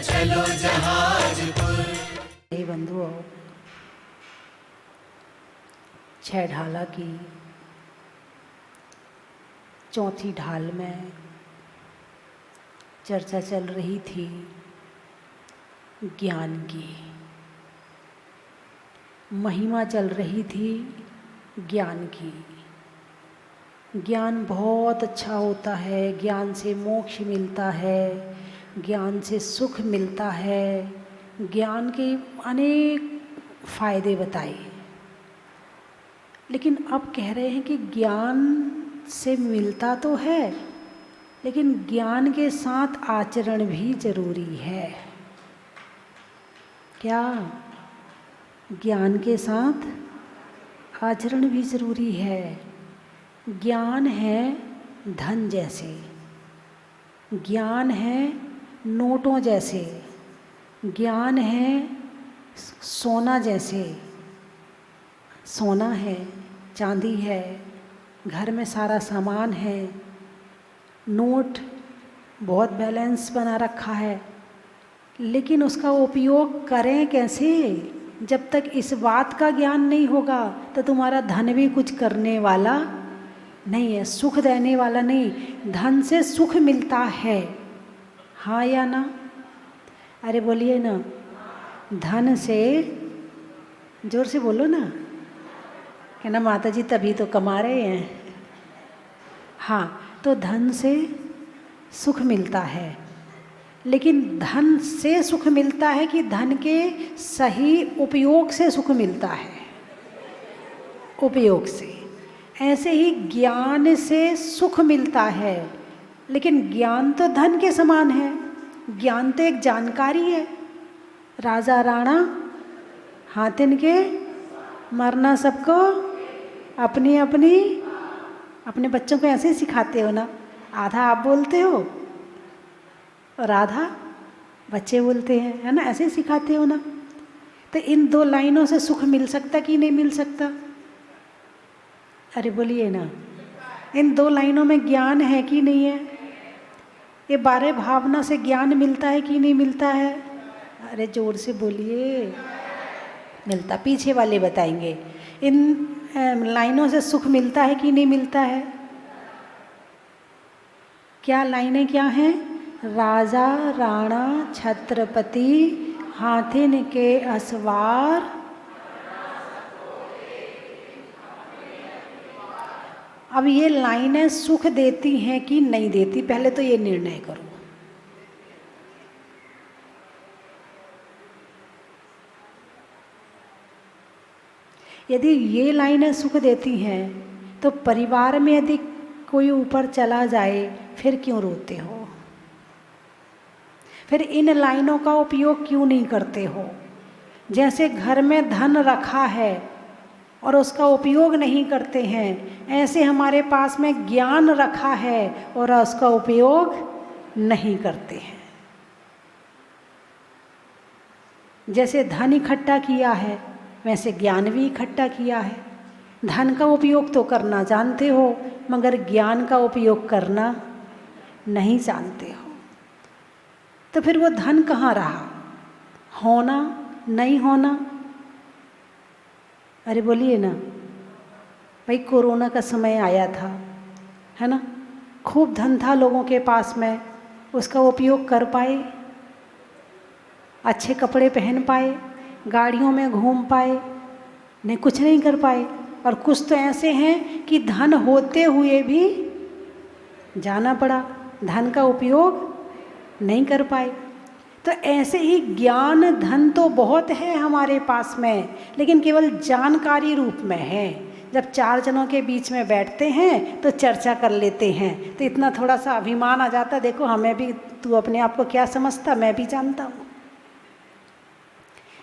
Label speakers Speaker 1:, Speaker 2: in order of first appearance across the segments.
Speaker 1: चलो जहाजपुर।
Speaker 2: हे बंधुओं, छह ढाला की चौथी ढाल में चर्चा चल रही थी ज्ञान की, महिमा चल रही थी ज्ञान की। ज्ञान बहुत अच्छा होता है, ज्ञान से मोक्ष मिलता है, ज्ञान से सुख मिलता है, ज्ञान के अनेक फायदे बताए। लेकिन अब कह रहे हैं कि ज्ञान से मिलता तो है, लेकिन ज्ञान के साथ आचरण भी जरूरी है। क्या? ज्ञान के साथ आचरण भी जरूरी है। ज्ञान है धन जैसे, ज्ञान है नोटों जैसे, ज्ञान है सोना जैसे। सोना है, चांदी है, घर में सारा सामान है, नोट बहुत बैलेंस बना रखा है, लेकिन उसका उपयोग करें कैसे? जब तक इस बात का ज्ञान नहीं होगा तो तुम्हारा धन भी कुछ करने वाला नहीं है, सुख देने वाला नहीं। धन से सुख मिलता है, हाँ या ना? अरे बोलिए ना। धन से, जोर से बोलो ना। कहना माता जी तभी तो कमा रहे हैं। हाँ, तो धन से सुख मिलता है, लेकिन धन से सुख मिलता है कि धन के सही उपयोग से सुख मिलता है? उपयोग से। ऐसे ही ज्ञान से सुख मिलता है, लेकिन ज्ञान तो धन के समान है। ज्ञान तो एक जानकारी है। राजा राणा हाथिन के मरना सबको अपनी अपनी। अपने बच्चों को ऐसे ही सिखाते हो ना, आधा आप बोलते हो और आधा बच्चे बोलते हैं, है ना? ऐसे ही सिखाते हो ना। तो इन दो लाइनों से सुख मिल सकता कि नहीं मिल सकता? अरे बोलिए ना। इन दो लाइनों में ज्ञान है कि नहीं है? ये 12 भावना से ज्ञान मिलता है कि नहीं मिलता है? अरे जोर से बोलिए। मिलता। पीछे वाले बताएंगे। इन लाइनों से सुख मिलता है कि नहीं मिलता है? क्या लाइनें क्या हैं? राजा राणा छत्रपति हाथिन के असवार, अब ये लाइनें सुख देती हैं कि नहीं देती, पहले तो ये निर्णय करो। यदि ये लाइनें सुख देती हैं तो परिवार में यदि कोई ऊपर चला जाए फिर क्यों रोते हो? फिर इन लाइनों का उपयोग क्यों नहीं करते हो? जैसे घर में धन रखा है और उसका उपयोग नहीं करते हैं, ऐसे हमारे पास में ज्ञान रखा है और उसका उपयोग नहीं करते हैं। जैसे धन इकट्ठा किया है, वैसे ज्ञान भी इकट्ठा किया है। धन का उपयोग तो करना जानते हो, मगर ज्ञान का उपयोग करना नहीं जानते हो। तो फिर वो धन कहाँ रहा? होना नहीं होना? अरे बोलिए ना भाई। कोरोना का समय आया था, है ना? खूब धन था लोगों के पास में, उसका उपयोग कर पाए? अच्छे कपड़े पहन पाए? गाड़ियों में घूम पाए? नहीं, कुछ नहीं कर पाए। और कुछ तो ऐसे हैं कि धन होते हुए भी जाना पड़ा, धन का उपयोग नहीं कर पाए। तो ऐसे ही ज्ञान धन तो बहुत है हमारे पास में, लेकिन केवल जानकारी रूप में है। जब 4 जनों के बीच में बैठते हैं तो चर्चा कर लेते हैं, तो इतना थोड़ा सा अभिमान आ जाता, देखो हमें भी, तू अपने आप को क्या समझता, मैं भी जानता हूँ।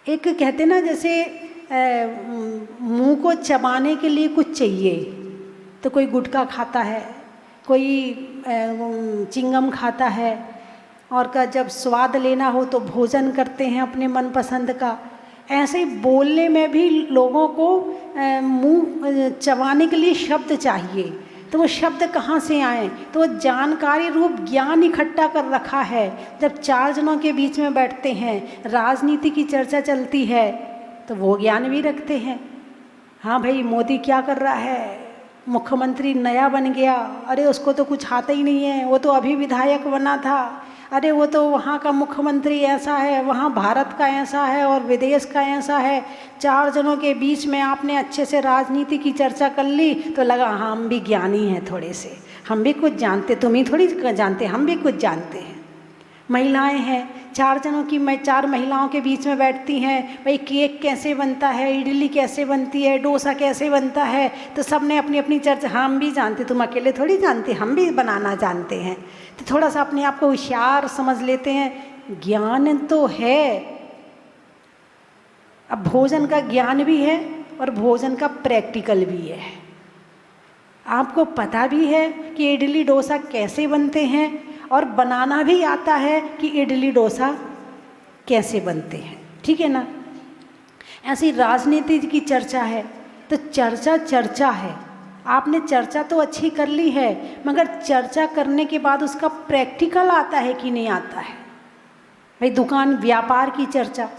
Speaker 2: एक कहते ना, जैसे मुंह को चबाने के लिए कुछ चाहिए, तो कोई गुटखा खाता है, कोई चिंगम खाता है, और का जब स्वाद लेना हो तो भोजन करते हैं अपने मनपसंद का। ऐसे ही बोलने में भी लोगों को मुंह चबाने के लिए शब्द चाहिए। तो वो शब्द कहाँ से आए? तो वो जानकारी रूप ज्ञान इकट्ठा कर रखा है। जब चार जनों के बीच में बैठते हैं, राजनीति की चर्चा चलती है, तो वो ज्ञान भी रखते हैं। हाँ भाई, मोदी क्या कर रहा है, मुख्यमंत्री नया बन गया, अरे उसको तो कुछ आता ही नहीं है, वो तो अभी विधायक बना था, अरे वो तो वहाँ का मुख्यमंत्री ऐसा है, वहाँ भारत का ऐसा है और विदेश का ऐसा है। चार जनों के बीच में आपने अच्छे से राजनीति की चर्चा कर ली तो लगा हाँ, हम भी ज्ञानी हैं, थोड़े से हम भी कुछ जानते, तुम ही थोड़ी जानते, हम भी कुछ जानते हैं। महिलाएं हैं, चार जनों की चार महिलाओं के बीच में बैठती हैं, भाई केक कैसे बनता है, इडली कैसे बनती है, डोसा कैसे बनता है, तो सब ने अपनी अपनी चर्चा, हम भी जानते, तुम अकेले थोड़ी जानते, हम भी बनाना जानते हैं। तो थोड़ा सा अपने आप को होशियार समझ लेते हैं। ज्ञान तो है। अब भोजन का ज्ञान भी है और भोजन का प्रैक्टिकल भी है। आपको पता भी है कि इडली डोसा कैसे बनते हैं और बनाना भी आता है कि इडली डोसा कैसे बनते हैं, ठीक है ना। ऐसी राजनीति की चर्चा है तो चर्चा है। आपने चर्चा तो अच्छी कर ली है, मगर चर्चा करने के बाद उसका प्रैक्टिकल आता है कि नहीं आता है। भाई दुकान व्यापार की चर्चा,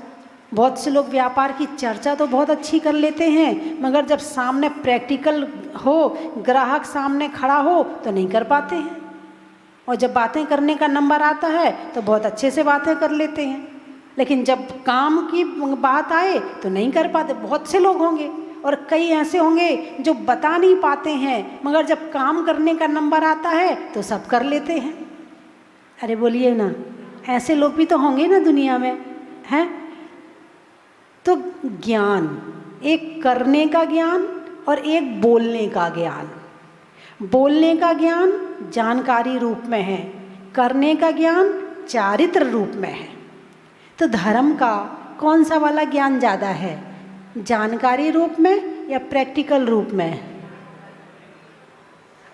Speaker 2: बहुत से लोग व्यापार की चर्चा तो बहुत अच्छी कर लेते हैं, मगर जब सामने प्रैक्टिकल हो, ग्राहक सामने खड़ा हो तो नहीं कर पाते हैं। और जब बातें करने का नंबर आता है तो बहुत अच्छे से बातें कर लेते हैं, लेकिन जब काम की बात आए तो नहीं कर पाते। बहुत से लोग होंगे और कई ऐसे होंगे जो बता नहीं पाते हैं, मगर जब काम करने का नंबर आता है तो सब कर लेते हैं। अरे बोलिए ना, ऐसे लोग भी तो होंगे ना दुनिया में, हैं? तो ज्ञान, एक करने का ज्ञान और एक बोलने का ज्ञान। बोलने का ज्ञान जानकारी रूप में है, करने का ज्ञान चारित्र रूप में है। तो धर्म का कौन सा वाला ज्ञान ज़्यादा है, जानकारी रूप में या प्रैक्टिकल रूप में?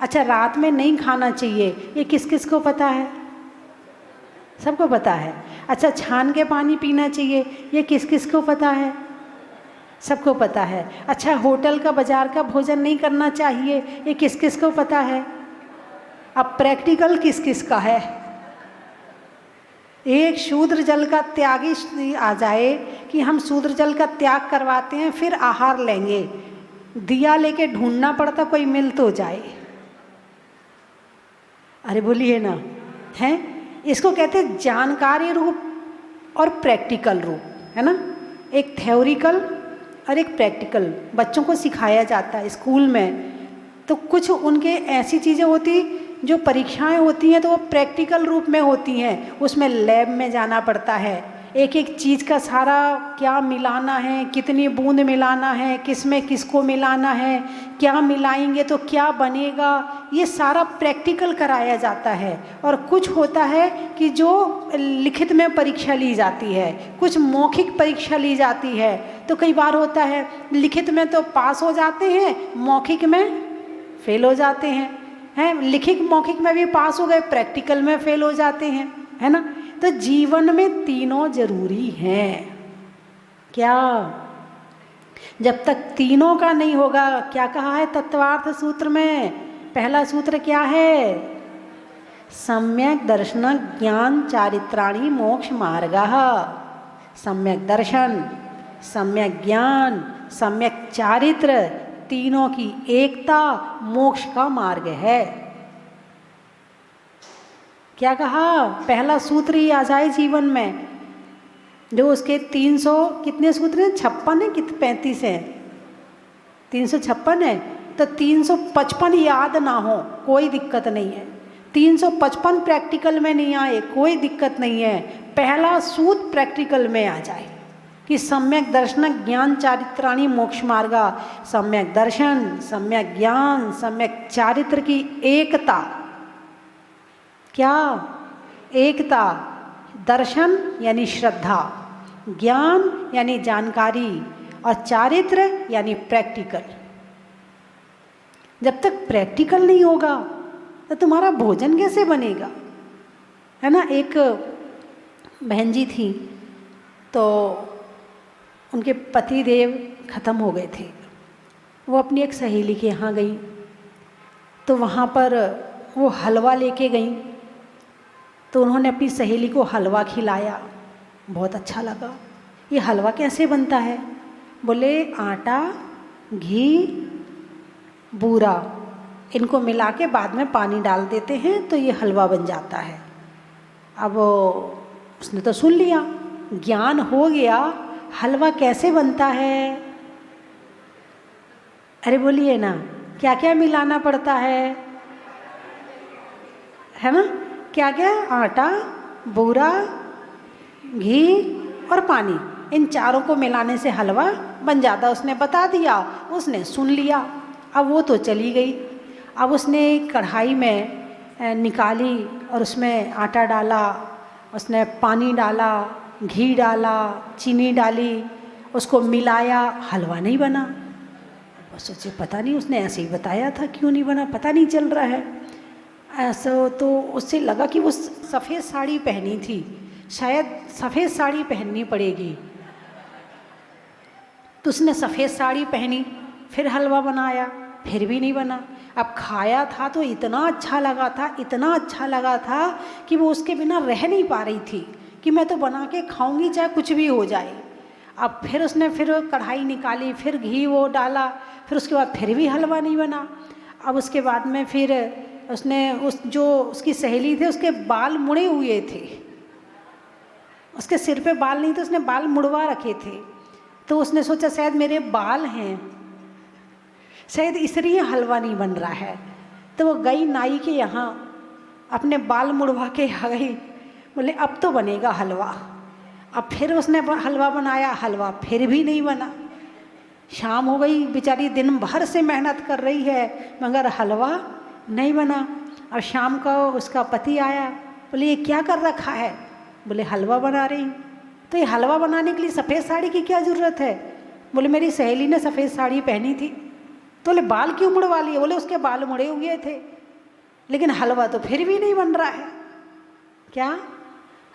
Speaker 2: अच्छा, रात में नहीं खाना चाहिए, ये किस किस को पता है? सबको पता है। अच्छा, छान के पानी पीना चाहिए, ये किस किस को पता है? सबको पता है। अच्छा, होटल का बाजार का भोजन नहीं करना चाहिए, ये किस किस को पता है? अब प्रैक्टिकल किस किस का है? एक शूद्र जल का त्यागी आ जाए कि हम शूद्र जल का त्याग करवाते हैं फिर आहार लेंगे, दिया लेके ढूंढना पड़ता कोई मिल तो जाए। अरे बोलिए ना, हैं? इसको कहते हैं जानकारी रूप और प्रैक्टिकल रूप, है ना। एक थ्योरिकल और एक प्रैक्टिकल बच्चों को सिखाया जाता है स्कूल में। तो कुछ उनके ऐसी चीज़ें होती जो परीक्षाएं होती हैं तो वो प्रैक्टिकल रूप में होती हैं, उसमें लैब में जाना पड़ता है, एक एक चीज़ का सारा क्या मिलाना है, कितनी बूंद मिलाना है, किसमें किसको मिलाना है, क्या मिलाएंगे तो क्या बनेगा, ये सारा प्रैक्टिकल कराया जाता है। और कुछ होता है कि जो लिखित में परीक्षा ली जाती है, कुछ मौखिक परीक्षा ली जाती है। तो कई बार होता है लिखित में तो पास हो जाते हैं, मौखिक में फेल हो जाते हैं, लिखित मौखिक में भी पास हो गए, प्रैक्टिकल में फेल हो जाते हैं, है ना। तो जीवन में तीनों जरूरी हैं। क्या? जब तक तीनों का नहीं होगा, क्या कहा है तत्वार्थ सूत्र में? पहला सूत्र क्या है? सम्यक दर्शन ज्ञान चारित्राणि मोक्ष मार्गः। सम्यक दर्शन, सम्यक ज्ञान, सम्यक चारित्र, तीनों की एकता मोक्ष का मार्ग है। क्या कहा? पहला सूत्र ही आ जाए जीवन में, जो उसके 300 कितने सूत्र हैं? 56 है कि 35 है? 356 है। तो 355 याद ना हो कोई दिक्कत नहीं है, 355 प्रैक्टिकल में नहीं आए कोई दिक्कत नहीं है। पहला सूत्र प्रैक्टिकल में आ जाए कि सम्यक दर्शन ज्ञान चारित्राणि मोक्ष मार्गा। सम्यक दर्शन, सम्यक ज्ञान, सम्यक चारित्र की एकता। क्या? एकता। दर्शन यानी श्रद्धा, ज्ञान यानी जानकारी, और चारित्र यानी प्रैक्टिकल। जब तक प्रैक्टिकल नहीं होगा तो तुम्हारा भोजन कैसे बनेगा, है ना। एक बहन जी थी, तो उनके पतिदेव ख़त्म हो गए थे। वो अपनी एक सहेली के यहाँ गई, तो वहाँ पर वो हलवा लेके गई, तो उन्होंने अपनी सहेली को हलवा खिलाया, बहुत अच्छा लगा। ये हलवा कैसे बनता है? बोले आटा, घी, बूरा, इनको मिला के बाद में पानी डाल देते हैं तो ये हलवा बन जाता है। अब उसने तो सुन लिया, ज्ञान हो गया, हलवा कैसे बनता है? अरे बोलिए ना, क्या क्या मिलाना पड़ता है ना? क्या क्या? आटा, बूरा, घी और पानी, इन चारों को मिलाने से हलवा बन जाता। उसने बता दिया, उसने सुन लिया। अब वो तो चली गई। अब उसने कढ़ाई में निकाली और उसमें आटा डाला, उसने पानी डाला, घी डाला, चीनी डाली, उसको मिलाया, हलवा नहीं बना। वो सोचे पता नहीं, उसने ऐसे ही बताया था, क्यों नहीं बना पता नहीं चल रहा है। ऐसा तो उससे लगा कि वो सफ़ेद साड़ी पहनी थी, शायद सफ़ेद साड़ी पहननी पड़ेगी। तो उसने सफ़ेद साड़ी पहनी, फिर हलवा बनाया, फिर भी नहीं बना। अब खाया था तो इतना अच्छा लगा था, इतना अच्छा लगा था कि वो उसके बिना रह नहीं पा रही थी कि मैं तो बना के खाऊंगी चाहे कुछ भी हो जाए। अब फिर उसने फिर कढ़ाई निकाली, फिर घी वो डाला, फिर उसके बाद फिर भी हलवा नहीं बना। अब उसके बाद में फिर उसने जो उसकी सहेली थे उसके बाल मुड़े हुए थे, उसके सिर पे बाल नहीं थे, उसने बाल मुड़वा रखे थे। तो उसने सोचा शायद मेरे बाल हैं, शायद इसलिए हलवा नहीं बन रहा है। तो वो गई नाई के यहाँ, अपने बाल मुड़वा के आ गई, बोले अब तो बनेगा हलवा। अब फिर उसने हलवा बनाया, हलवा फिर भी नहीं बना। शाम हो गई, बेचारी दिन भर से मेहनत कर रही है मगर हलवा नहीं बना। और शाम को उसका पति आया, बोले ये क्या कर रखा है? बोले हलवा बना रही हूँ। तो ये हलवा बनाने के लिए सफ़ेद साड़ी की क्या ज़रूरत है? बोले मेरी सहेली ने सफ़ेद साड़ी पहनी थी। तो बोले बाल क्यों मुड़वा लिए? बोले उसके बाल मुड़े हुए थे, लेकिन हलवा तो फिर भी नहीं बन रहा है। क्या?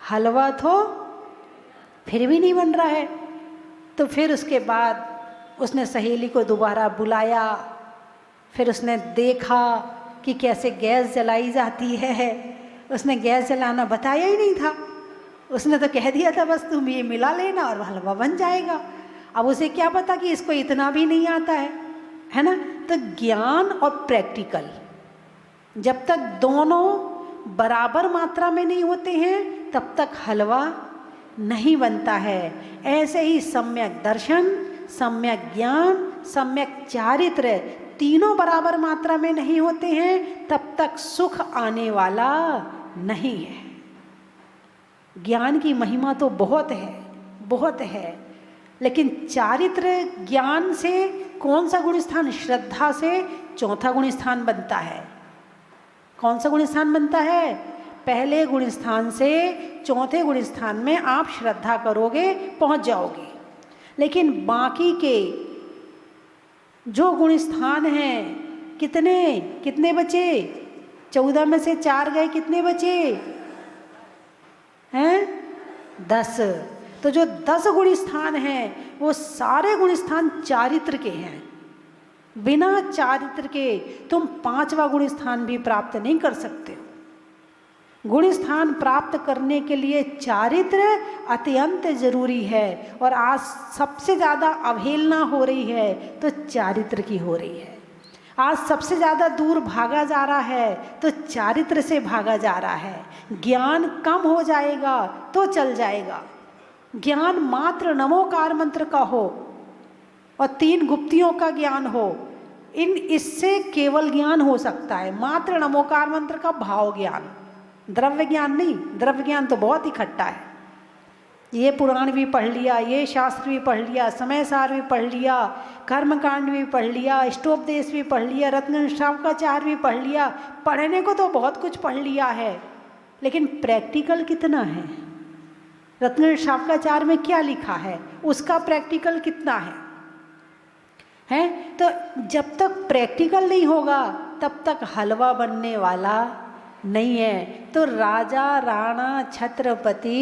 Speaker 2: हलवा तो फिर भी नहीं बन रहा है। तो फिर उसके बाद उसने सहेली को दोबारा बुलाया, फिर उसने देखा कि कैसे गैस जलाई जाती है। उसने गैस जलाना बताया ही नहीं था, उसने तो कह दिया था बस तुम ये मिला लेना और हलवा बन जाएगा। अब उसे क्या पता कि इसको इतना भी नहीं आता है ना? तो ज्ञान और प्रैक्टिकल जब तक दोनों बराबर मात्रा में नहीं होते हैं तब तक हलवा नहीं बनता है। ऐसे ही सम्यक दर्शन, सम्यक ज्ञान, सम्यक चारित्र तीनों बराबर मात्रा में नहीं होते हैं तब तक सुख आने वाला नहीं है। ज्ञान की महिमा तो बहुत है, बहुत है, लेकिन चारित्र ज्ञान से कौन सा गुण स्थान? श्रद्धा से चौथा गुण स्थान बनता है। कौन सा गुण स्थान बनता है? पहले गुण स्थान से चौथे गुण स्थान में आप श्रद्धा करोगे पहुंच जाओगे। लेकिन बाकी के जो गुण स्थान हैं, कितने बचे? 14 में से 4 गए, कितने बचे हैं? 10। तो जो 10 गुण स्थान हैं वो सारे गुण स्थान चारित्र के हैं। बिना चारित्र के तुम 5वां गुण स्थान भी प्राप्त नहीं कर सकते हो। गुण स्थान प्राप्त करने के लिए चारित्र अत्यंत जरूरी है, और आज सबसे ज़्यादा अवहेलना हो रही है तो चारित्र की हो रही है। आज सबसे ज़्यादा दूर भागा जा रहा है तो चारित्र से भागा जा रहा है। ज्ञान कम हो जाएगा तो चल जाएगा। ज्ञान मात्र नमोकार मंत्र का हो और 3 गुप्तियों का ज्ञान हो, इससे केवल ज्ञान हो सकता है। मात्र नमोकार मंत्र का भाव ज्ञान, द्रव्य ज्ञान नहीं। द्रव्य ज्ञान तो बहुत इकट्ठा है, ये पुराण भी पढ़ लिया, ये शास्त्र भी पढ़ लिया, समय सार भी पढ़ लिया, कर्मकांड भी पढ़ लिया, इष्टोपदेश भी पढ़ लिया, रत्न शावकाचार भी पढ़ लिया। पढ़ने को तो बहुत कुछ पढ़ लिया है, लेकिन प्रैक्टिकल कितना है? रत्न शावकाचार में क्या लिखा है, उसका प्रैक्टिकल कितना है? तो जब तक प्रैक्टिकल नहीं होगा तब तक हलवा बनने वाला नहीं है। तो राजा राणा छत्रपति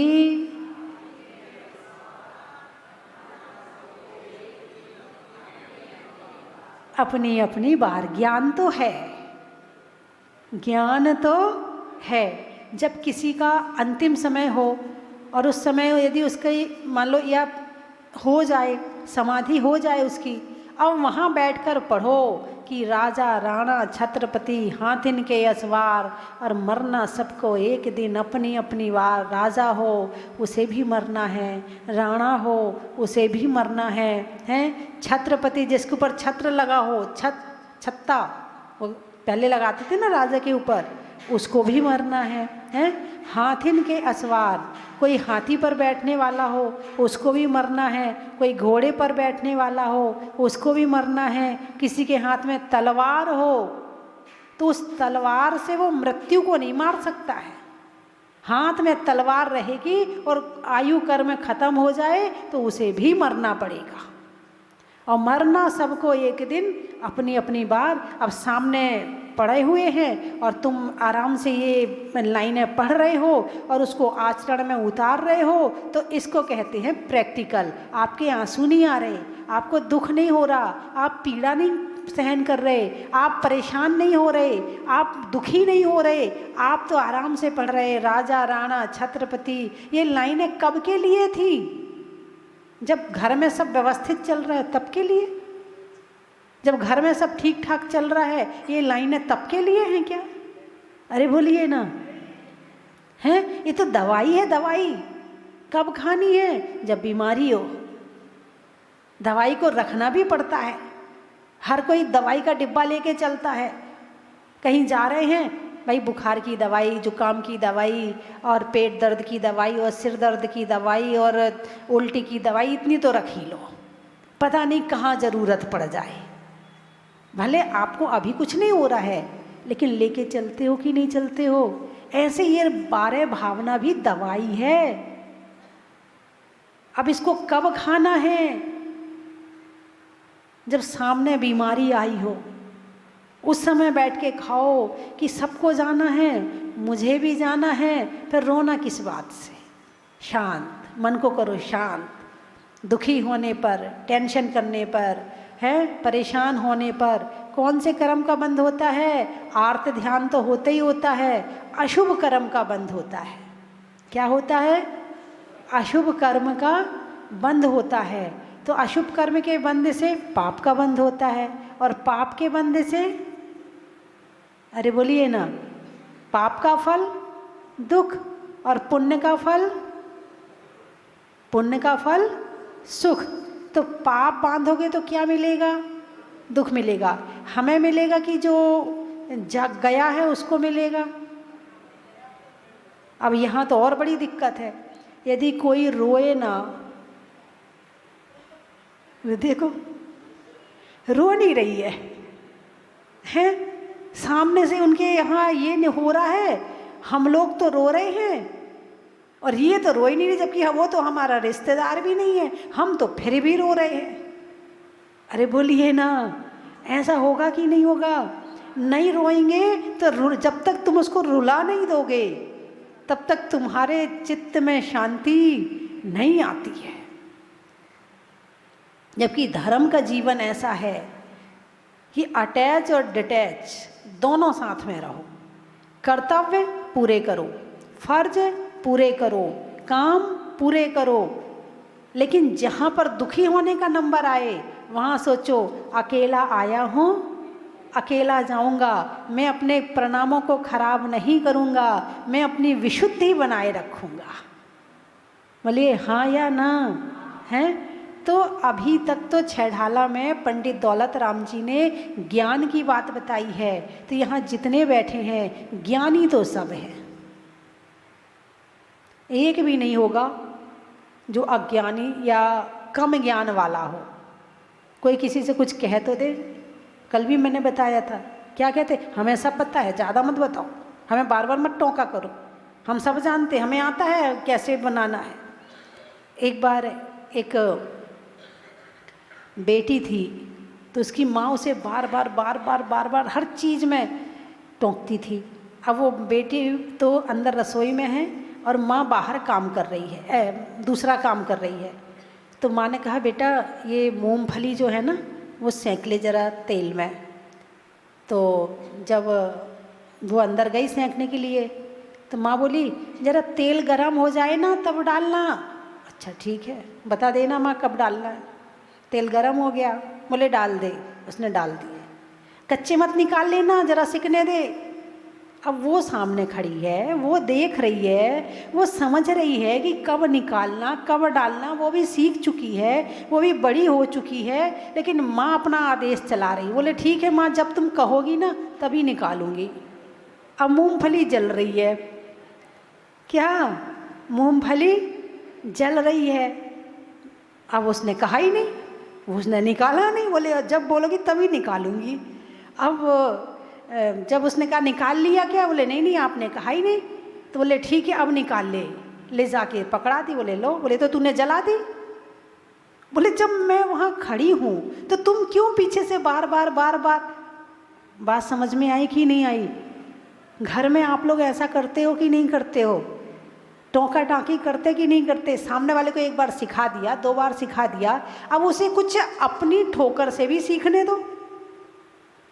Speaker 2: अपनी अपनी बार, ज्ञान तो है ज्ञान तो है। जब किसी का अंतिम समय हो और उस समय यदि उसकी मान लो या हो जाए, समाधि हो जाए उसकी, अब वहाँ बैठकर पढ़ो कि राजा राणा छत्रपति हाथिन के असवार, और मरना सबको एक दिन अपनी अपनी वार। राजा हो उसे भी मरना है, राणा हो उसे भी मरना है, हैं छत्रपति जिसके ऊपर छत्र लगा हो, छत्ता वो पहले लगाते थे ना राजा के ऊपर, उसको भी मरना है, हैं हाथिन के असवार, कोई हाथी पर बैठने वाला हो उसको भी मरना है, कोई घोड़े पर बैठने वाला हो उसको भी मरना है, किसी के हाथ में तलवार हो तो उस तलवार से वो मृत्यु को नहीं मार सकता है। हाथ में तलवार रहेगी और आयु कर्म खत्म हो जाए तो उसे भी मरना पड़ेगा। और मरना सबको एक दिन अपनी अपनी बार। अब सामने पढ़े हुए हैं और तुम आराम से ये लाइनें पढ़ रहे हो और उसको आचरण में उतार रहे हो, तो इसको कहते हैं प्रैक्टिकल। आपके आंसू नहीं आ रहे, आपको दुख नहीं हो रहा, आप पीड़ा नहीं सहन कर रहे, आप परेशान नहीं हो रहे, आप दुखी नहीं हो रहे, आप तो आराम से पढ़ रहे राजा राणा छत्रपति। ये लाइनें कब के लिए थी? जब घर में सब व्यवस्थित चल रहा है तब के लिए। जब घर में सब ठीक ठाक चल रहा है ये लाइनें तब के लिए हैं क्या? अरे बोलिए ना, हैं ये तो दवाई है। दवाई कब खानी है? जब बीमारी हो। दवाई को रखना भी पड़ता है। हर कोई दवाई का डिब्बा लेके चलता है। कहीं जा रहे हैं भाई, बुखार की दवाई, जुकाम की दवाई और पेट दर्द की दवाई और सिर दर्द की दवाई और उल्टी की दवाई, इतनी तो रख ही लो, पता नहीं कहाँ ज़रूरत पड़ जाए। भले आपको अभी कुछ नहीं हो रहा है लेकिन लेके चलते हो कि नहीं चलते हो? ऐसे ये 12 भावना भी दवाई है। अब इसको कब खाना है? जब सामने बीमारी आई हो, उस समय बैठ के खाओ कि सबको जाना है, मुझे भी जाना है, फिर रोना किस बात से? शांत मन को करो शांत। दुखी होने पर, टेंशन करने पर, है परेशान होने पर कौन से कर्म का बंध होता है? आर्त ध्यान तो होता ही होता है, अशुभ कर्म का बंध होता है। क्या होता है? अशुभ कर्म का बंध होता है। तो अशुभ कर्म के बंध से पाप का बंध होता है, और पाप के बंध से, अरे बोलिए ना, पाप का फल दुख और पुण्य का फल सुख। तो पाप बांधोगे तो क्या मिलेगा? दुख मिलेगा। हमें मिलेगा कि जो जग गया है उसको मिलेगा? अब यहाँ तो और बड़ी दिक्कत है। यदि कोई रोए ना, देखो रो नहीं रही है, हैं सामने से उनके यहाँ ये नहीं हो रहा है, हम लोग तो रो रहे हैं और ये तो रो ही नहीं रही, जबकि वो तो हमारा रिश्तेदार भी नहीं है, हम तो फिर भी रो रहे हैं। अरे बोलिए ना, ऐसा होगा कि नहीं होगा? नहीं रोएंगे तो जब तक तुम उसको रुला नहीं दोगे तब तक तुम्हारे चित्त में शांति नहीं आती है। जबकि धर्म का जीवन ऐसा है कि अटैच और डिटैच दोनों साथ में रहो। कर्तव्य पूरे करो, फर्ज पूरे करो, काम पूरे करो, लेकिन जहाँ पर दुखी होने का नंबर आए वहाँ सोचो अकेला आया हूँ, अकेला जाऊँगा, मैं अपने परिणामों को खराब नहीं करूँगा, मैं अपनी विशुद्धि बनाए रखूँगा। बोलिए हाँ या ना? हैं तो अभी तक तो छेढ़ाला में पंडित दौलत राम जी ने ज्ञान की बात बताई है, तो यहाँ जितने बैठे हैं ज्ञानी तो सब हैं, एक भी नहीं होगा जो अज्ञानी या कम ज्ञान वाला हो। कोई किसी से कुछ कह तो दे। कल भी मैंने बताया था, क्या कहते? हमें सब पता है, ज़्यादा मत बताओ, हमें बार बार मत टोका करो, हम सब जानते, हमें आता है कैसे बनाना है। एक बार एक बेटी थी तो उसकी माँ उसे बार बार हर चीज़ में टोकती थी। अब वो बेटी तो अंदर रसोई में है और माँ बाहर काम कर रही है, दूसरा काम कर रही है। तो माँ ने कहा बेटा ये मूंगफली जो है ना वो सेंक ले ज़रा तेल में। तो जब वो अंदर गई सेंकने के लिए, तो माँ बोली जरा तेल गरम हो जाए ना तब डालना। अच्छा ठीक है, बता देना माँ कब डालना है। तेल गरम हो गया, बोले डाल दे, उसने डाल दिए। कच्चे मत निकाल लेना, जरा सिकने दे। अब वो सामने खड़ी है, वो देख रही है, वो समझ रही है कि कब निकालना कब डालना, वो भी सीख चुकी है, वो भी बड़ी हो चुकी है, लेकिन माँ अपना आदेश चला रही। बोले ठीक है माँ, जब तुम कहोगी ना तभी निकालूंगी। अब मूंगफली जल रही है, क्या मूंगफली जल रही है। अब उसने कहा ही नहीं, उसने निकाला नहीं, बोले जब बोलोगी तभी निकालूंगी। अब जब उसने कहा निकाल लिया क्या, बोले नहीं नहीं आपने कहा ही नहीं। तो बोले ठीक है अब निकाल ले जाके पकड़ा दी। बोले लो, बोले तो तूने जला दी। बोले जब मैं वहाँ खड़ी हूँ तो तुम क्यों पीछे से बार बार बात समझ में आई कि नहीं आई? घर में आप लोग ऐसा करते हो कि नहीं करते हो? टोका टाकी करते कि नहीं करते? सामने वाले को एक बार सिखा दिया, 2 बार सिखा दिया, अब उसे कुछ अपनी ठोकर से भी सीखने दो।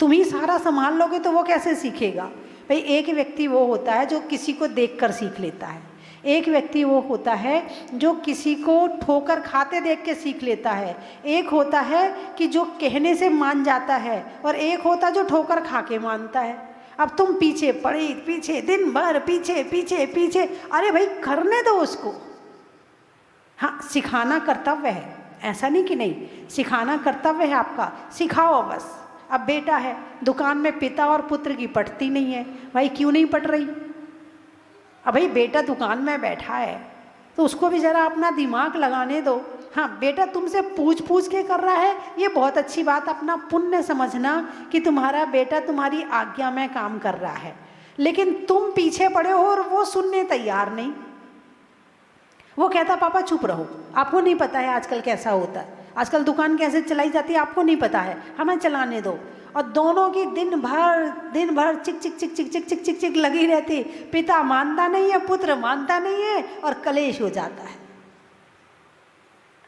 Speaker 2: तुम ही सारा संभाल लोगे तो वो कैसे सीखेगा? भाई एक व्यक्ति वो होता है जो किसी को देखकर सीख लेता है, एक व्यक्ति वो होता है जो किसी को ठोकर खाते देख के सीख लेता है, एक होता है कि जो कहने से मान जाता है, और एक होता जो ठोकर खा के मानता है। अब तुम पीछे पड़े, पीछे दिन भर पीछे पीछे पीछे, अरे भाई करने दो उसको। हाँ सिखाना कर्तव्य है, ऐसा नहीं कि नहीं, सिखाना कर्तव्य है आपका, सिखाओ बस। अब बेटा है, दुकान में पिता और पुत्र की पटती नहीं है, भाई क्यों नहीं पट रही? अब भाई बेटा दुकान में बैठा है तो उसको भी ज़रा अपना दिमाग लगाने दो। हाँ बेटा तुमसे पूछ के कर रहा है, ये बहुत अच्छी बात, अपना पुण्य समझना कि तुम्हारा बेटा तुम्हारी आज्ञा में काम कर रहा है, लेकिन तुम पीछे पड़े हो और वो सुनने तैयार नहीं। वो कहता पापा चुप रहो, आपको नहीं पता है आजकल कैसा होता है, आजकल दुकान कैसे चलाई जाती है आपको नहीं पता है, हमें चलाने दो। और दोनों की दिन भर चिक चिक चिक चिक चिक चिक चिक चिक लगी रहती। पिता मानता नहीं है, पुत्र मानता नहीं है, और कलेश हो जाता है।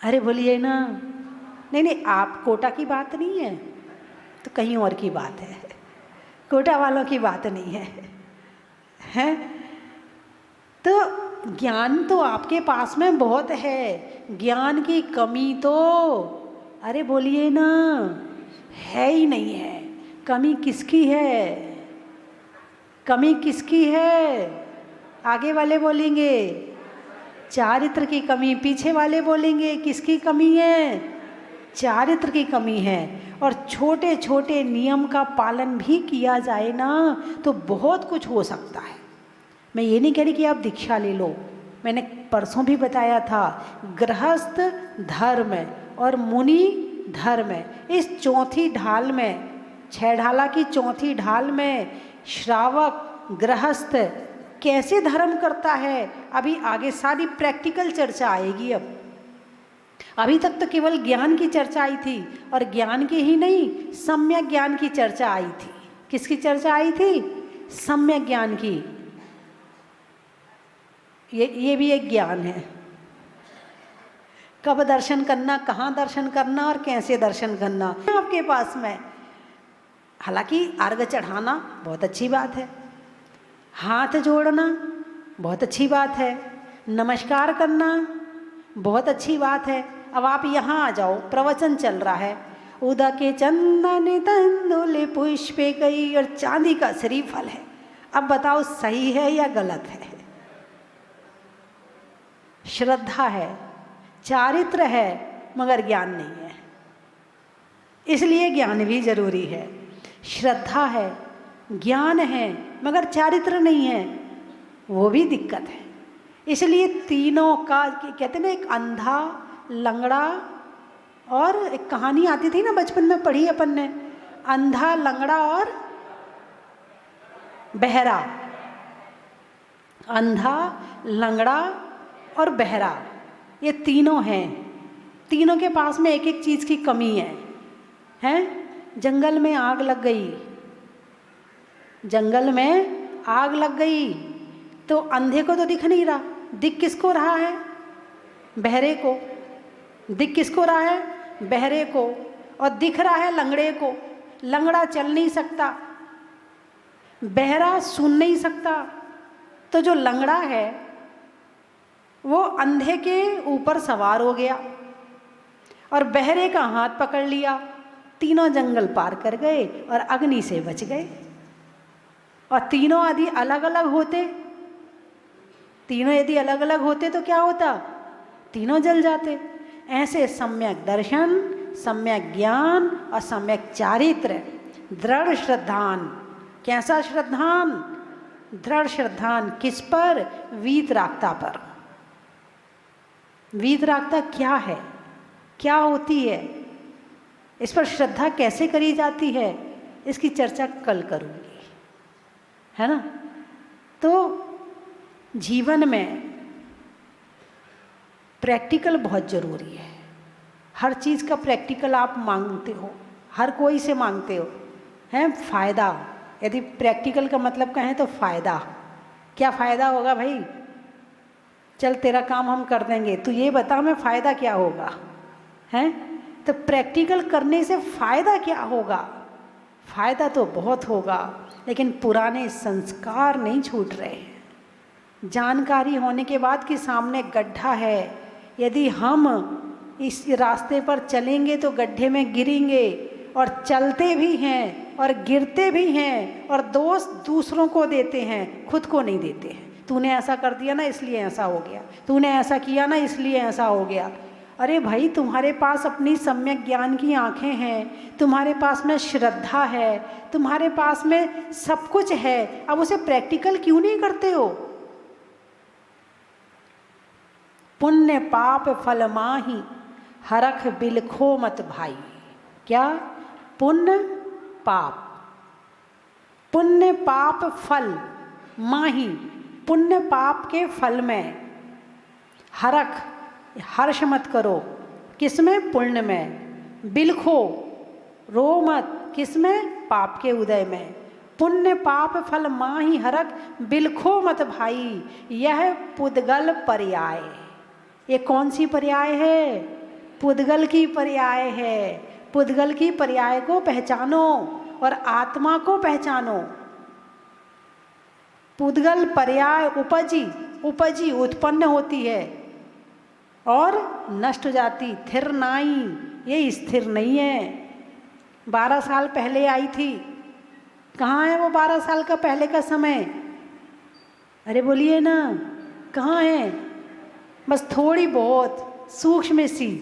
Speaker 2: अरे बोलिए ना, नहीं आप कोटा की बात नहीं है तो कहीं और की बात है, कोटा वालों की बात नहीं है, हैं? तो ज्ञान तो आपके पास में बहुत है, ज्ञान की कमी तो अरे बोलिए ना है ही नहीं है। कमी किसकी है? कमी किसकी है? आगे वाले बोलेंगे चारित्र की कमी, पीछे वाले बोलेंगे किसकी कमी है? चारित्र की कमी है। और छोटे छोटे नियम का पालन भी किया जाए ना तो बहुत कुछ हो सकता है। मैं ये नहीं कह रही कि आप दीक्षा ले लो, मैंने परसों भी बताया था, गृहस्थ धर्म और मुनि धर्म, इस चौथी ढाल में, 6 ढाला की चौथी ढाल में श्रावक गृहस्थ कैसे धर्म करता है, अभी आगे सारी प्रैक्टिकल चर्चा आएगी। अब अभी तक तो केवल ज्ञान की चर्चा आई थी, और ज्ञान की ही नहीं, सम्यक ज्ञान की चर्चा आई थी। किसकी चर्चा आई थी? सम्यक ज्ञान की। ये भी एक ज्ञान है, कब दर्शन करना, कहाँ दर्शन करना और कैसे दर्शन करना आपके पास में। हालांकि अर्घ चढ़ाना बहुत अच्छी बात है, हाथ जोड़ना बहुत अच्छी बात है, नमस्कार करना बहुत अच्छी बात है। अब आप यहाँ आ जाओ, प्रवचन चल रहा है, उदा के चंदन तंदुल पुष्पे गई और चांदी का श्रीफल है। अब बताओ सही है या गलत है? श्रद्धा है, चारित्र है, मगर ज्ञान नहीं है, इसलिए ज्ञान भी जरूरी है। श्रद्धा है, ज्ञान है, मगर चारित्र नहीं है, वो भी दिक्कत है। इसलिए तीनों का कहते हैं ना, एक अंधा, लंगड़ा, और एक कहानी आती थी ना बचपन में पढ़ी अपन ने, अंधा, लंगड़ा और बहरा। अंधा, लंगड़ा और बहरा, ये तीनों हैं, तीनों के पास में एक एक चीज़ की कमी है। हैं? जंगल में आग लग गई, जंगल में आग लग गई तो अंधे को तो दिख नहीं रहा, दिख किसको रहा है? बहरे को। दिख किसको रहा है? बहरे को। और दिख रहा है लंगड़े को। लंगड़ा चल नहीं सकता, बहरा सुन नहीं सकता, तो जो लंगड़ा है वो अंधे के ऊपर सवार हो गया और बहरे का हाथ पकड़ लिया। तीनों जंगल पार कर गए और अग्नि से बच गए। और तीनों यदि अलग अलग होते, तीनों यदि अलग अलग होते तो क्या होता? तीनों जल जाते। ऐसे सम्यक दर्शन, सम्यक ज्ञान और सम्यक चारित्र, दृढ़ श्रद्धान। कैसा श्रद्धान? दृढ़ श्रद्धान। किस पर? वीतरागता पर। वीतरागता क्या है, क्या होती है, इस पर श्रद्धा कैसे करी जाती है, इसकी चर्चा कल करूंगी, है ना। तो जीवन में प्रैक्टिकल बहुत ज़रूरी है। हर चीज़ का प्रैक्टिकल आप मांगते हो, हर कोई से मांगते हो, हैं फ़ायदा। यदि प्रैक्टिकल का मतलब कहें तो फ़ायदा। क्या फ़ायदा होगा भाई? चल तेरा काम हम कर देंगे, तू ये बता हमें फ़ायदा क्या होगा, हैं? तो प्रैक्टिकल करने से फ़ायदा क्या होगा? फ़ायदा तो बहुत होगा, लेकिन पुराने संस्कार नहीं छूट रहे हैं। जानकारी होने के बाद कि सामने गड्ढा है, यदि हम इस रास्ते पर चलेंगे तो गड्ढे में गिरेंगे, और चलते भी हैं और गिरते भी हैं, और दोष दूसरों को देते हैं, खुद को नहीं देते हैं। तूने ऐसा कर दिया ना इसलिए ऐसा हो गया, तूने ऐसा किया ना इसलिए ऐसा हो गया। अरे भाई, तुम्हारे पास अपनी सम्यक ज्ञान की आंखें हैं, तुम्हारे पास में श्रद्धा है, तुम्हारे पास में सब कुछ है, अब उसे प्रैक्टिकल क्यों नहीं करते हो? पुण्य पाप फल माही हरख बिलखो मत भाई। क्या? पुण्य पाप, पुण्य पाप फल माही, पुण्य पाप के फल में हरख, हर्ष मत करो। किसमें? पुण्य में। बिलखो, रो मत। किसमें? पाप के उदय में। पुण्य पाप फल माही हरख बिलखो मत भाई, यह पुद्गल पर्याय। ये कौन सी पर्याय है? पुद्गल की पर्याय है। पुद्गल की पर्याय को पहचानो और आत्मा को पहचानो। पुद्गल पर्याय उपजी, उपजी उत्पन्न होती है और नष्ट हो जाती। थिर नाई, ये स्थिर नहीं है। 12 साल पहले आई थी, कहाँ है वो 12 साल का पहले का समय? अरे बोलिए ना, कहाँ है? बस थोड़ी बहुत सूक्ष्म सी,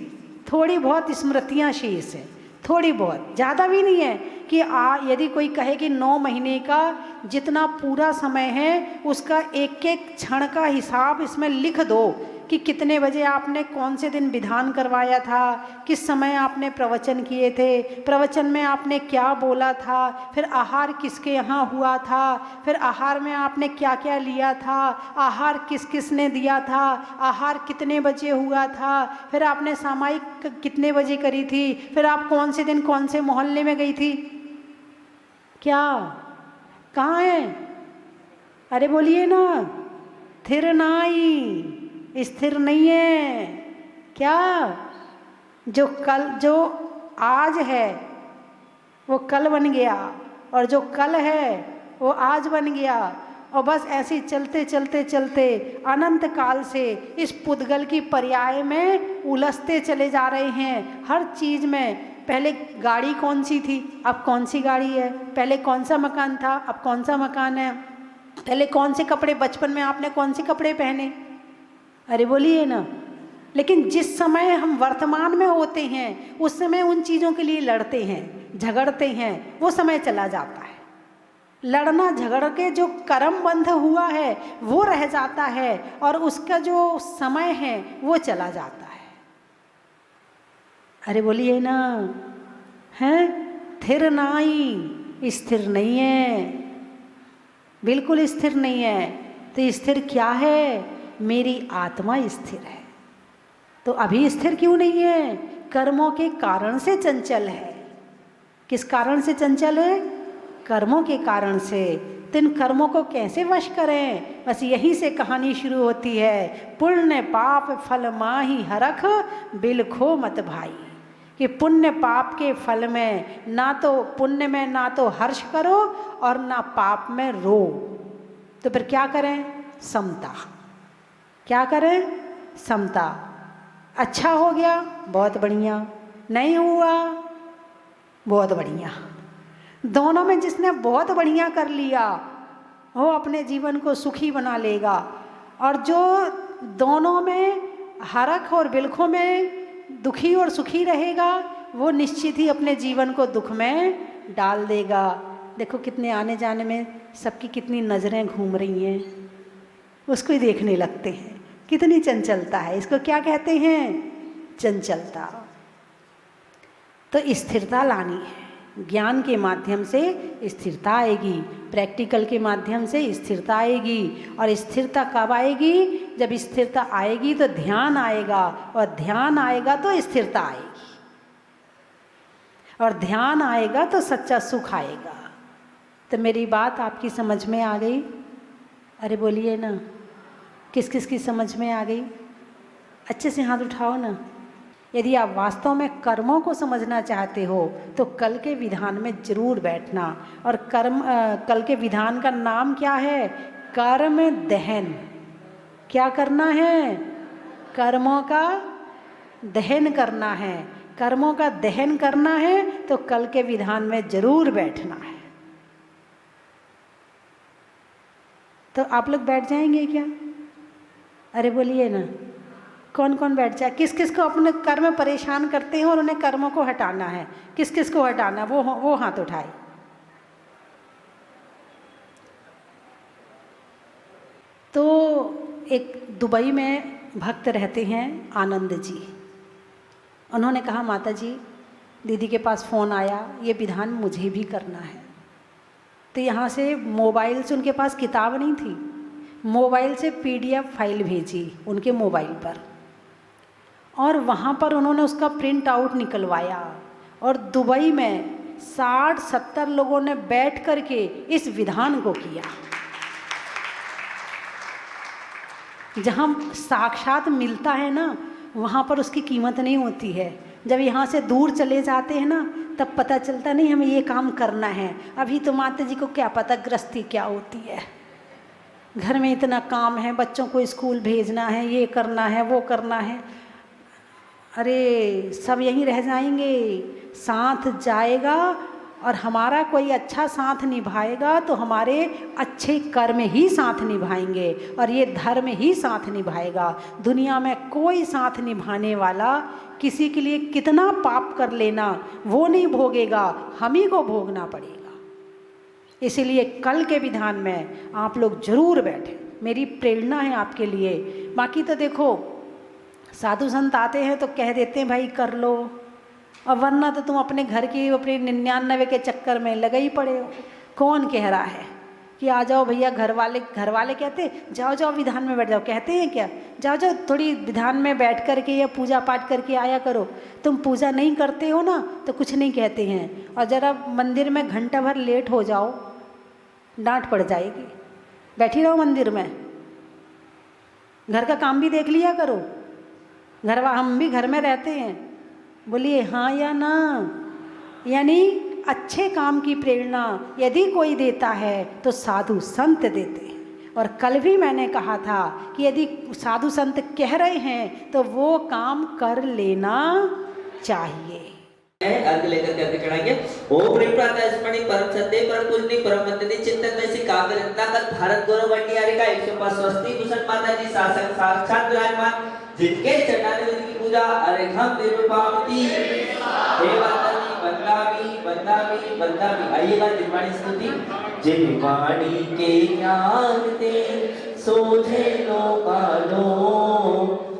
Speaker 2: थोड़ी बहुत स्मृतियाँ शेष है, थोड़ी बहुत, ज़्यादा भी नहीं है। कि यदि कोई कहे कि 9 महीने का जितना पूरा समय है उसका एक एक क्षण का हिसाब इसमें लिख दो, कि कितने बजे आपने कौन से दिन विधान करवाया था, किस समय आपने प्रवचन किए थे, प्रवचन में आपने क्या बोला था, फिर आहार किसके यहाँ हुआ था, फिर आहार में आपने क्या क्या लिया था, आहार किस किस ने दिया था, आहार कितने बजे हुआ था, फिर आपने सामायिक कितने बजे करी थी, फिर आप कौन से दिन कौन से मोहल्ले में गई थी। क्या? कहाँ है? अरे बोलिए ना। थिर नाई, स्थिर नहीं है। क्या? जो कल, जो आज है वो कल बन गया, और जो कल है वो आज बन गया, और बस ऐसे ही चलते चलते चलते अनंत काल से इस पुद्गल की पर्याय में उलझते चले जा रहे हैं। हर चीज़ में पहले गाड़ी कौन सी थी, अब कौन सी गाड़ी है, पहले कौन सा मकान था, अब कौन सा मकान है, पहले कौन से कपड़े, बचपन में आपने कौन से कपड़े पहने। अरे बोलिए ना। लेकिन जिस समय हम वर्तमान में होते हैं उस समय उन चीज़ों के लिए लड़ते हैं, झगड़ते हैं, वो समय चला जाता है। लड़ना झगड़ के जो कर्म बंध हुआ है वो रह जाता है, और उसका जो समय है वो चला जाता है। अरे बोलिए ना। हैं? थिर नाई, स्थिर नहीं है, बिल्कुल स्थिर नहीं है। तो स्थिर क्या है? मेरी आत्मा स्थिर है। तो अभी स्थिर क्यों नहीं है? कर्मों के कारण से चंचल है। किस कारण से चंचल है? कर्मों के कारण से। तो इन कर्मों को कैसे वश करें? बस यहीं से कहानी शुरू होती है। पुण्य पाप फल माही हरख बिलखो मत भाई। कि पुण्य पाप के फल में ना तो पुण्य में ना तो हर्ष करो और ना पाप में रो। तो फिर क्या करें? समता। क्या करें? समता। अच्छा हो गया, बहुत बढ़िया, नहीं हुआ, बहुत बढ़िया। दोनों में जिसने बहुत बढ़िया कर लिया वो अपने जीवन को सुखी बना लेगा, और जो दोनों में हरख और बिलखों में दुखी और सुखी रहेगा वो निश्चित ही अपने जीवन को दुख में डाल देगा। देखो कितने आने जाने में सबकी कितनी नज़रें घूम रही हैं, उसको ही देखने लगते हैं। कितनी चंचलता है, इसको क्या कहते हैं? चंचलता। तो स्थिरता लानी है। ज्ञान के माध्यम से स्थिरता आएगी, प्रैक्टिकल के माध्यम से स्थिरता आएगी। और स्थिरता कब आएगी? जब स्थिरता आएगी तो ध्यान आएगा, और ध्यान आएगा तो स्थिरता आएगी, और ध्यान आएगा तो सच्चा सुख आएगा। तो मेरी बात आपकी समझ में आ गई? अरे बोलिए ना, किस किस की समझ में आ गई? अच्छे से हाथ उठाओ ना। यदि आप वास्तव में कर्मों को समझना चाहते हो तो कल के विधान में जरूर बैठना। और कल के विधान का नाम क्या है? कर्म दहन। क्या करना है? कर्मों का दहन करना है। कर्मों का दहन करना है तो कल के विधान में जरूर बैठना है। तो आप लोग बैठ जाएंगे क्या? अरे बोलिए ना, कौन कौन बैठ जाए? किस किस को अपने कर्म परेशान करते हैं और उन्हें कर्मों को हटाना है? किस किस को हटाना? वो हाथ उठाए। तो एक दुबई में भक्त रहते हैं, आनंद जी। उन्होंने कहा माता जी, दीदी के पास फ़ोन आया, ये विधान मुझे भी करना है। तो यहाँ से मोबाइल से, उनके पास किताब नहीं थी, मोबाइल से PDF फाइल भेजी उनके मोबाइल पर, और वहाँ पर उन्होंने उसका प्रिंट आउट निकलवाया। और दुबई में 60-70 लोगों ने बैठ कर के इस विधान को किया। जहाँ साक्षात मिलता है ना, वहाँ पर उसकी कीमत नहीं होती है। जब यहाँ से दूर चले जाते हैं ना, तब पता चलता नहीं हमें ये काम करना है। अभी तो माता जी को क्या पता गृहस्थी क्या होती है। घर में इतना काम है, बच्चों को स्कूल भेजना है, ये करना है, वो करना है। अरे सब यहीं रह जाएंगे। साथ जाएगा और हमारा कोई अच्छा साथ निभाएगा तो हमारे अच्छे कर्म ही साथ निभाएंगे, और ये धर्म ही साथ निभाएगा। दुनिया में कोई साथ निभाने वाला किसी के लिए कितना पाप कर लेना वो नहीं भोगेगा, हम ही को भोगना पड़ेगा। इसीलिए कल के विधान में आप लोग जरूर बैठें, मेरी प्रेरणा है आपके लिए। बाकी तो देखो, साधु संत आते हैं तो कह देते हैं भाई कर लो, और वरना तो तुम अपने घर की अपने 99 के चक्कर में लगे ही पड़े हो। कौन कह रहा है कि आ जाओ भैया? घर वाले कहते जाओ जाओ विधान में बैठ जाओ, कहते हैं क्या? जाओ जाओ थोड़ी विधान में बैठ करके या पूजा पाठ करके आया करो। तुम पूजा नहीं करते हो ना तो कुछ नहीं कहते हैं, और ज़रा मंदिर में घंटा भर लेट हो जाओ डांट पड़ जाएगी। बैठी रहो मंदिर में, घर का काम भी देख लिया करो। हम भी घर में रहते हैं, बोलिए हाँ या ना। यानी अच्छे काम की प्रेरणा यदि कोई देता है तो साधु संत देते हैं। और कल भी मैंने कहा था कि यदि साधु संत कह रहे हैं तो वो काम कर लेना चाहिए।
Speaker 1: अर्घ लेकर के अर्घ चढ़ाएंगे। ओम प्रेम प्रातः स्मरणीय परम सत्य परम पूजनीय परम वंदनीय चिंतन में से काव्य रत्नाकर भारत गौरव बंटियारे का 105 स्वस्ति भूषण माता जी शासक साक्षात विराजमान, जिनके चरणारविंद की पूजा अर्घम निर्विपावती हे माता जी वंदामि वंदामि वंदामि। आइएगा निर्वाणी स्तुति। जिनवाणी के ज्ञान दे सोझे लोकालो,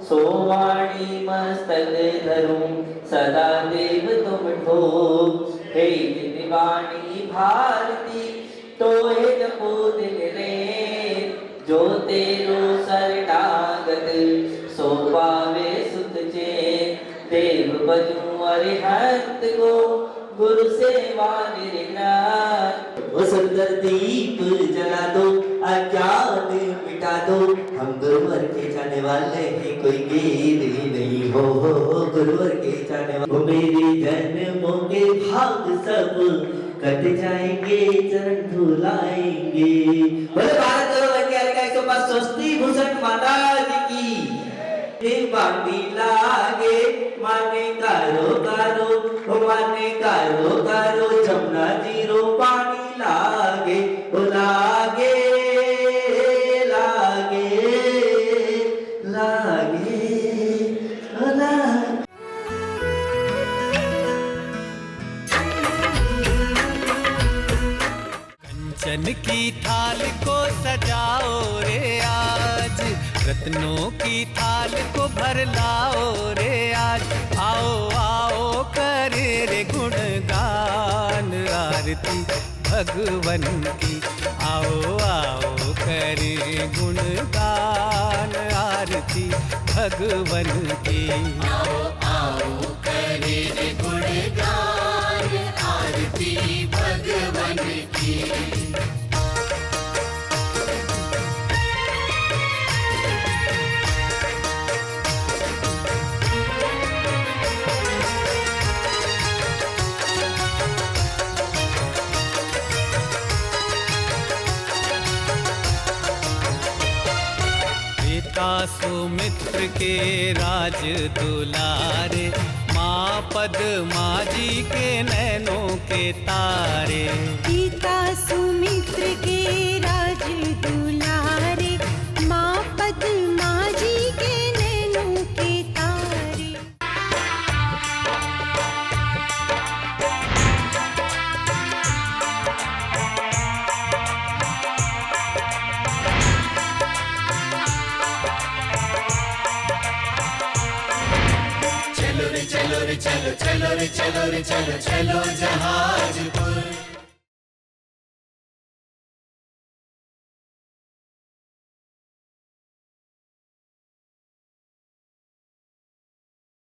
Speaker 1: सोवाणी मस्तक धरूं सदा देव तुम ठो। हे जिनवाणी भारती तोहे जपो दिन रे, जो तेरो शरणागत सो पावे सुख चैन। देव बजूं अरिहंत को गुरु सेवा निर्णय। वो सुंदर दीप जला दो अज्ञान मिटा दो, हम गुरुवर के जाने वाले हैं, कोई गीत ही नहीं हो गुरुवर के जाने वाले। मेरे जन्मों के भाग सब कट जाएंगे, चरण धुलाएंगे। बोले भारत गौरव वंदे का 105 स्वस्ति भूषण माता जी की। बाटी लागे माने कारो कारो, माने कारो कारो, जमुना जीरो पानी लागे, ओ लागे लागे लागे ओ लागे।
Speaker 3: कंचन की थाल को सजाओ रे आज, रत्नों की थाल को भर लाओ रे आज। आओ आओ करे रे गुणगान आरती भगवन की। आओ आओ करे गुणगान आरती भगवन की।
Speaker 4: आओ आओ करे रे गुणगान आरती भगवन की।
Speaker 3: सुमित्र के राज दुलारे, माँ पद्मा जी के नैनों के तारे।
Speaker 5: पिता सुमित्र के राज दुलारे, माँ पद्मा जी के नैनों के तारे।
Speaker 4: चलो रे चलो रे चलो, चलो रे चलो रे चलो, चलो जहाजपुर।